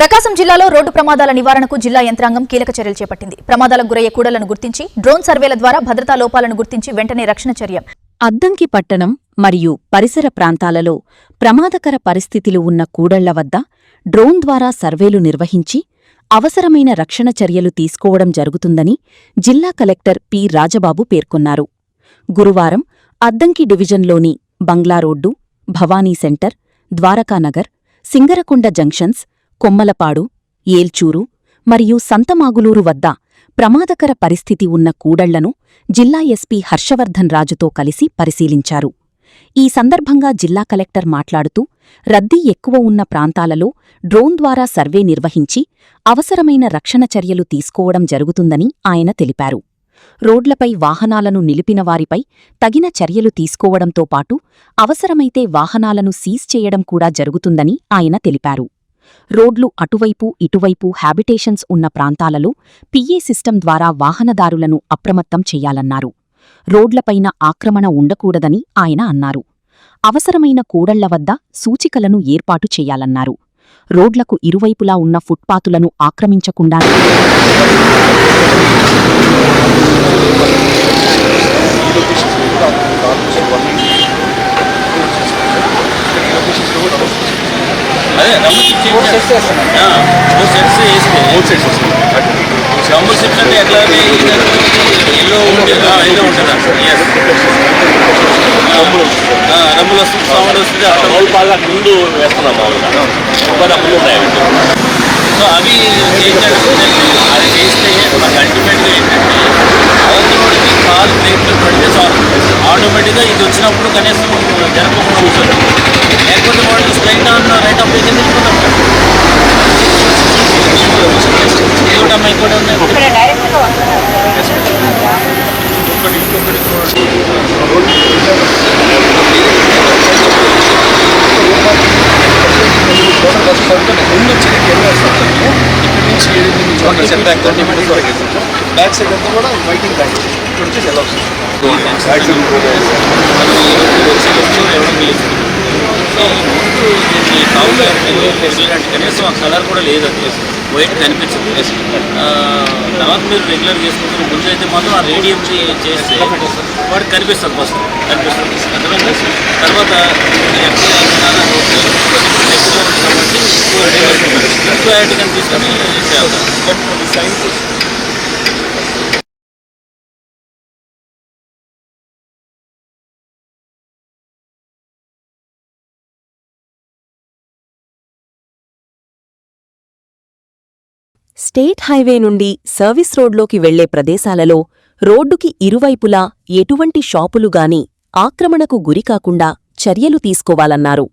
ప్రకాశం జిల్లాలో రోడ్డు ప్రమాదాల నివారణకు జిల్లా యంత్రాంగం కీలక చర్యలు చేపట్టింది. ప్రమాదాలకు గురయ్యే కూడళ్లను గుర్తించి డ్రోన్ సర్వేల ద్వారా భద్రతా లోపాలను గుర్తించి వెంటనే రక్షణ చర్య. అద్దంకి పట్టణం మరియు పరిసర ప్రాంతాలలో ప్రమాదకర పరిస్థితులు ఉన్న కూడళ్ల వద్ద డ్రోన్ ద్వారా సర్వేలు నిర్వహించి అవసరమైన రక్షణ చర్యలు తీసుకోవడం జరుగుతుందని జిల్లా కలెక్టర్ పి. రాజబాబు పేర్కొన్నారు. గురువారం అద్దంకి డివిజన్లోని బంగ్లా road, Bhavani centre, Dwarakanagar, Singarakonda junctions, Kommalapadu, Elchuru మరియు సంతమాగులూరు వద్ద ప్రమాదకర పరిస్థితి ఉన్న కూడళ్లను జిల్లా ఎస్పీ హర్షవర్ధన్ రాజుతో కలిసి పరిశీలించారు. ఈ సందర్భంగా జిల్లా కలెక్టర్ మాట్లాడుతూ, రద్దీ ఎక్కువ ఉన్న ప్రాంతాలలో డ్రోన్ ద్వారా సర్వే నిర్వహించి అవసరమైన రక్షణ చర్యలు తీసుకోవడం జరుగుతుందని ఆయన తెలిపారు. రోడ్లపై వాహనాలను నిలిపిన వారిపై తగిన చర్యలు తీసుకోవడంతో పాటు అవసరమైతే వాహనాలను సీజ్ చేయడం కూడా జరుగుతుందని ఆయన తెలిపారు. రోడ్లు అటువైపు ఇటువైపు హ్యాబిటేషన్స్ ఉన్న ప్రాంతాలలో పిఏ సిస్టమ్ ద్వారా వాహనదారులను అప్రమత్తం చెయ్యాలన్నారు. రోడ్లపైన ఆక్రమణ ఉండకూడదని ఆయన అన్నారు. అవసరమైన కూడళ్ల వద్ద సూచికలను ఏర్పాటు చెయ్యాలన్నారు. రోడ్లకు ఇరువైపులా ఉన్న ఫుట్పాతులను ఆక్రమించకుండా రమ్ములు వస్తుంది, సౌండ్ వస్తుంది, బాగా ముందు వేస్తున్నాం రమ్ములు ఉన్నాయండి. సో అవి అది చేస్తే మనకు అల్టిమేట్గా ఏంటంటే అవతలకి కాలు బ్రేక్లు పడితే చాలు, ఆటోమేటిక్గా ఇది వచ్చినప్పుడు కనీసం జరగకుండా కూర్చోండి. లేకపోతే వాళ్ళు స్ట్రైట్ ఆన్ రైట్ ఆఫ్ వేసి తీసుకుంటాం. అమ్మాయి కూడా ఉన్నాయి. బ్యాక్ సైడ్ అంతా కూడా వైటింగ్ బ్యాక్ ఇక్కడ వచ్చేసి ఎలా వస్తుంది. కనీసం ఆ కలర్ కూడా లేదు, అది వైట్ కనిపించింది. తర్వాత మీరు రెగ్యులర్ చేసుకుంటున్న ముందు అయితే మాత్రం ఆ రేడియం చేస్తే వాడికి కనిపిస్తుంది, ఫస్ట్ కనిపిస్తుంది. అర్థమైంది. తర్వాత క్లారిటీ కనిపిస్తుంది చేయాలి. స్టేట్ హైవే నుండి సర్వీస్ రోడ్లోకి వెళ్లే ప్రదేశాలలో రోడ్డుకి ఇరువైపులా ఎటువంటి షాపులుగాని ఆక్రమణకు గురికాకుండా చర్యలు తీసుకోవాలన్నారు.